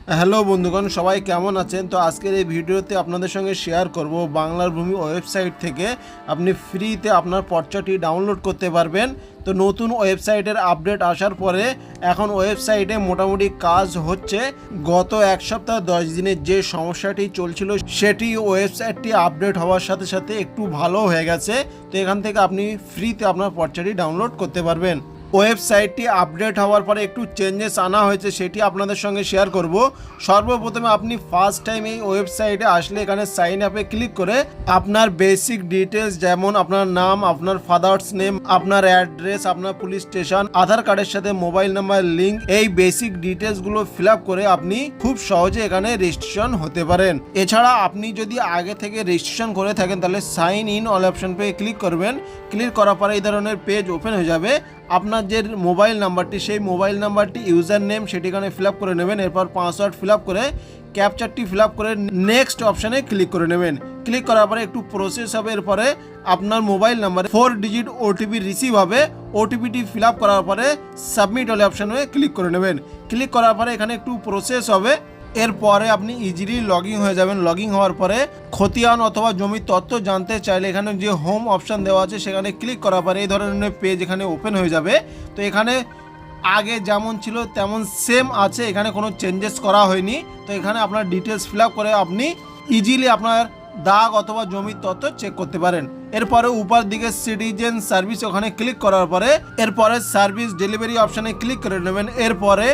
Hello বন্ধুগণ, সবাই কেমন আছেন? তো আজকের এই ভিডিওতে আপনাদের সঙ্গে শেয়ার করব বাংলার ভূমি ওয়েবসাইট থেকে আপনি ফ্রিতে আপনার পর্চাটি ডাউনলোড করতে পারবেন। তো নতুন ওয়েবসাইটের আপডেট আসার পরে এখন ওয়েবসাইটে মোটামুটি কাজ হচ্ছে। গত এক সপ্তাহ 10 দিনের যে সমস্যাটি চলছিল সেটি ওয়েবসাইটটি আপডেট হওয়ার সাথে সাথে একটু ভালো হয়ে গেছে। তো এখান থেকে আপনি ফ্রিতে আপনার পর্চাটি ডাউনলোড করতে পারবেন। ওয়েবসাইটটি আপডেট হওয়ার পরে একটু চেঞ্জেস আনা হয়েছে, সেটি আপনাদের সঙ্গে শেয়ার করব। সর্বপ্রথমে আপনি ফার্স্ট টাইম এই ওয়েবসাইটে আসলে এখানে সাইন আপে ক্লিক করে আপনার বেসিক ডিটেলস যেমন আপনার নাম, আপনার ফাদার্স নেম, আপনার অ্যাড্রেস, আপনার পুলিশ স্টেশন, আধার কার্ডের সাথে মোবাইল নাম্বার লিঙ্ক, এই বেসিক ডিটেলসগুলো ফিল আপ করে আপনি খুব সহজে এখানে রেজিস্ট্রেশন হতে পারেন। এছাড়া আপনি যদি আগে থেকে রেজিস্ট্রেশন করে থাকেন তাহলে সাইন ইন অল অপশন পে ক্লিক করবেন। ক্লিক করার পরে এই ধরনের পেজ ওপেন হয়ে যাবে। আপনার যে মোবাইল নাম্বারটি, সেই মোবাইল নাম্বারটি ইউজার নেম সেটি এখানে ফিল আপ করে নেবেন। এরপর পাসওয়ার্ড ফিল আপ করে ক্যাপচারটি ফিল আপ করে নেক্সট অপশানে ক্লিক করে নেবেন। ক্লিক করার পরে একটু প্রসেস হবে। এরপরে আপনার মোবাইল নাম্বারে 4 ডিজিট ওটিপি রিসিভ হবে। ওটিপিটি ফিল আপ করার পরে সাবমিট অল অপশানে ক্লিক করে নেবেন। ক্লিক করার পরে এখানে একটু প্রসেস হবে। এরপরে আপনি ইজিলি লগইন হয়ে যাবেন। লগইন হওয়ার পরে খতিয়ান অথবা জমির তথ্য জানতে চাইলে এখানে যে হোম অপশান দেওয়া আছে সেখানে ক্লিক করার পরে এই ধরনের পেজ এখানে ওপেন হয়ে যাবে। তো এখানে আগে যেমন ছিল তেমন সেম আছে, এখানে কোনো চেঞ্জেস করা হয়নি। তো এখানে আপনার ডিটেলস ফিল আপ করে আপনি ইজিলি আপনার দাগ অথবা জমির তথ্য চেক করতে পারেন। এরপরে উপর দিকে সিটিজেন সার্ভিস ওখানে ক্লিক করার পরে এরপরে সার্ভিস ডেলিভারি অপশানে ক্লিক করে নেবেন। এরপরে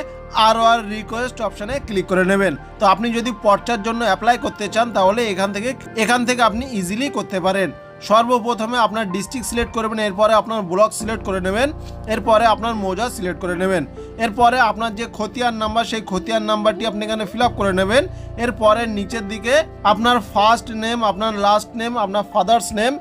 আর রিকোয়েস্ট অপশানে ক্লিক করে নেবেন। তো আপনি যদি পর্চার জন্য অ্যাপ্লাই করতে চান তাহলে এখান থেকে আপনি ইজিলি করতে পারেন। সর্বপ্রথমে আপনার ডিস্ট্রিক্ট সিলেক্ট করবেন, এরপরে আপনার ব্লক সিলেক্ট করে নেবেন, এরপরে আপনার মৌজা সিলেক্ট করে নেবেন। এরপরে আপনার যে খতিয়ান নাম্বার সেই খতিয়ান নাম্বারটি আপনি এখানে ফিল আপ করে নেবেন। এরপরে নিচের দিকে আপনার ফার্স্ট নেম, আপনার লাস্ট নেম, আপনার ফাদার্স নেম,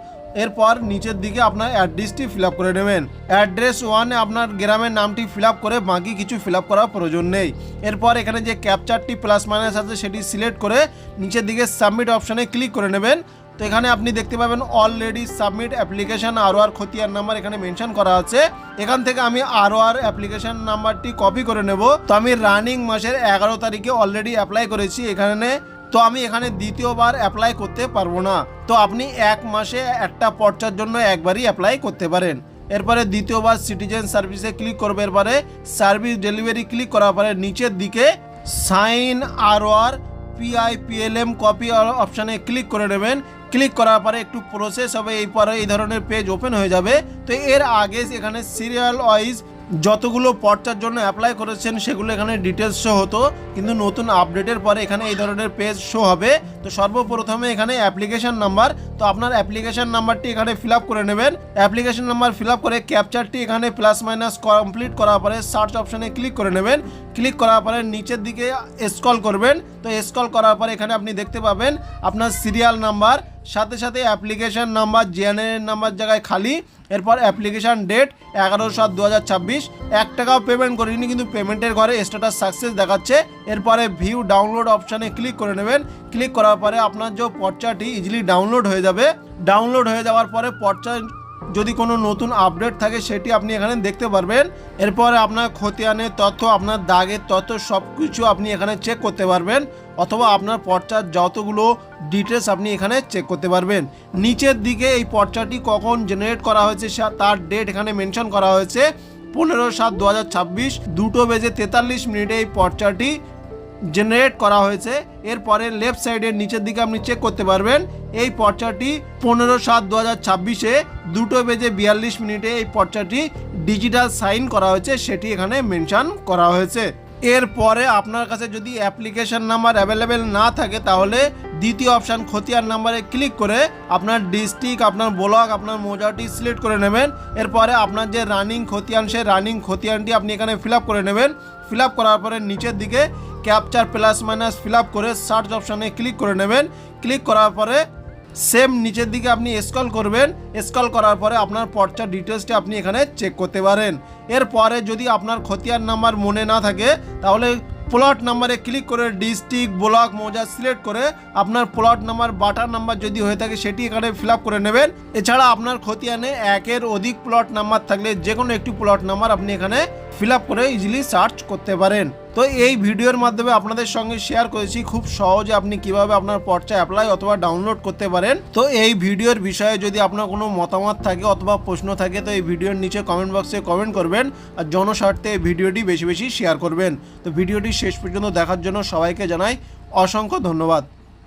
এরপর নিচের দিকে আপনার অ্যাড্রেসটি ফিল আপ করে নেবেন। অ্যাড্রেস 1-এ আপনার গ্রামের নামটি ফিল আপ করে বাকি কিছু ফিল আপ করার প্রয়োজন নেই। এরপর এখানে যে ক্যাপচারটি প্লাস মাইনাস আছে সেটি সিলেক্ট করে নিচের দিকে সাবমিট অপশানে ক্লিক করে নেবেন। তো এখানে আপনি দেখতে পাবেন অলরেডি সাবমিট অ্যাপ্লিকেশন আর খতিয়ান নাম্বার এখানে মেনশন করা আছে। এখান থেকে আমি আর অ্যাপ্লিকেশন নাম্বারটি কপি করে নেব। তো আমি রানিং মাসের 11 তারিখে অলরেডি অ্যাপ্লাই করেছি এখানে। তো আমি এখানে দ্বিতীয়বার অ্যাপ্লাই করতে পারবো না। তো আপনি এক মাসে একটা পর্চার জন্য একবারই অ্যাপ্লাই করতে পারেন। এরপরে দ্বিতীয়বার সিটিজেন সার্ভিসে ক্লিক করবে। এরপরে সার্ভিস ডেলিভারি ক্লিক করার পরে নিচের দিকে সাইন আর PIPLM কপি অপশানে ক্লিক করে নেবেন। ক্লিক করার পরে একটু প্রসেস হবে, এরপরে এই ধরনের পেজ ওপেন হয়ে যাবে। তো এর আগে এখানে সিরিয়াল ওয়াইজ যতগুলো পর্চার জন্য অ্যাপ্লাই করেছেন সেগুলো এখানে ডিটেলস শো হতো, কিন্তু নতুন আপডেটের পরে এখানে এই ধরনের পেজ শো হবে। তো সর্বপ্রথমে এখানে অ্যাপ্লিকেশন নাম্বার, তো আপনার অ্যাপ্লিকেশন নাম্বারটি এখানে ফিল আপ করে নেবেন। অ্যাপ্লিকেশন নাম্বার ফিল আপ করে ক্যাপচারটি এখানে প্লাস মাইনাস কমপ্লিট করার পরে সার্চ অপশানে ক্লিক করে নেবেন। ক্লিক করার পরে নিচের দিকে স্ক্রল করবেন। তো স্ক্রল করার পরে এখানে আপনি দেখতে পাবেন আপনার সিরিয়াল নাম্বার, সাথে সাথে অ্যাপ্লিকেশন নাম্বার জিএনএন নাম্বার জায়গায় খালি। এরপর অ্যাপ্লিকেশন ডেট 11/7/2026। 1 টাকাও পেমেন্ট করিনি কিন্তু পেমেন্টের ঘরে স্ট্যাটাস সাকসেস দেখাচ্ছে। এরপরে ভিউ ডাউনলোড অপশানে ক্লিক করে নেবেন। ক্লিক করার পরে আপনার যে পর্চাটি ইজিলি ডাউনলোড হয়ে যাবে। ডাউনলোড হয়ে যাওয়ার পরে পর্চা যদি কোনো নতুন আপডেট থাকে সেটি আপনি এখানে দেখতে পারবেন। এরপরে আপনার খতিয়ানের তথ্য, আপনার দাগের তথ্য সব কিছু আপনি এখানে চেক করতে পারবেন, অথবা আপনার পর্চার যতগুলো ডিটেলস আপনি এখানে চেক করতে পারবেন। নিচের দিকে এই পর্চাটি কখন জেনারেট করা হয়েছে তার ডেট এখানে মেনশন করা হয়েছে। 15/7/2026 2:43 এই পর্চাটি জেনারেট করা হয়েছে। এরপরে লেফট সাইডের নিচের দিকে আপনি চেক করতে পারবেন এই পর্চাটি 15/7/2026-এ 2:42 এই পর্চাটি ডিজিটাল সাইন করা হয়েছে, সেটি এখানে মেনশন করা হয়েছে। এরপরে আপনার কাছে যদি অ্যাপ্লিকেশন নাম্বার অ্যাভেলেবেল না থাকে তাহলে দ্বিতীয় অপশান খতিয়ান নাম্বারে ক্লিক করে আপনার ডিস্ট্রিক্ট, আপনার ব্লক, আপনার মৌজাটি সিলেক্ট করে নেবেন। এরপরে আপনার যে রানিং খতিয়ান সেই রানিং খতিয়ানটি আপনি এখানে ফিল আপ করে নেবেন। ফিল আপ করার পরে নিচের দিকে capture plus minus fill up করে সার্চ অপশানে ক্লিক করে নেবেন। ক্লিক করার পরে সেম নিচের দিকে আপনি স্ক্রল করবেন। স্ক্রল করার পরে আপনার পর্চার ডিটেলসটি আপনি এখানে চেক করতে পারেন। এরপরে যদি আপনার খতিয়ান নাম্বার মনে না থাকে তাহলে প্লট নাম্বারে ক্লিক করে ডিস্ট্রিক্ট, ব্লক, মৌজা সিলেক্ট করে আপনার প্লট নাম্বার, বাটার নাম্বার যদি হয়ে থাকে সেটি এখানে ফিল আপ করে নেবেন। এছাড়া আপনার খতিয়ানে 1-এর অধিক প্লট নাম্বার থাকলে যে কোনো একটি প্লট নাম্বার আপনি এখানে ফিল আপ করে ইজিলি সার্চ করতে পারেন। তো এই ভিডিওর মাধ্যমে আপনাদের সঙ্গে শেয়ার করেছি খুব সহজে আপনি কিভাবে আপনার পর্চা অ্যাপ্লাই অথবা ডাউনলোড করতে পারেন। তো এই ভিডিওর বিষয়ে যদি আপনার কোনো মতামত থাকে অথবা প্রশ্ন থাকে তো এই ভিডিওর নিচে কমেন্ট বক্সে কমেন্ট করবেন আর জনস্বার্থে এই ভিডিওটি বেশি বেশি শেয়ার করবেন। তো ভিডিওটি শেষ পর্যন্ত দেখার জন্য সবাইকে জানাই অসংখ্য ধন্যবাদ।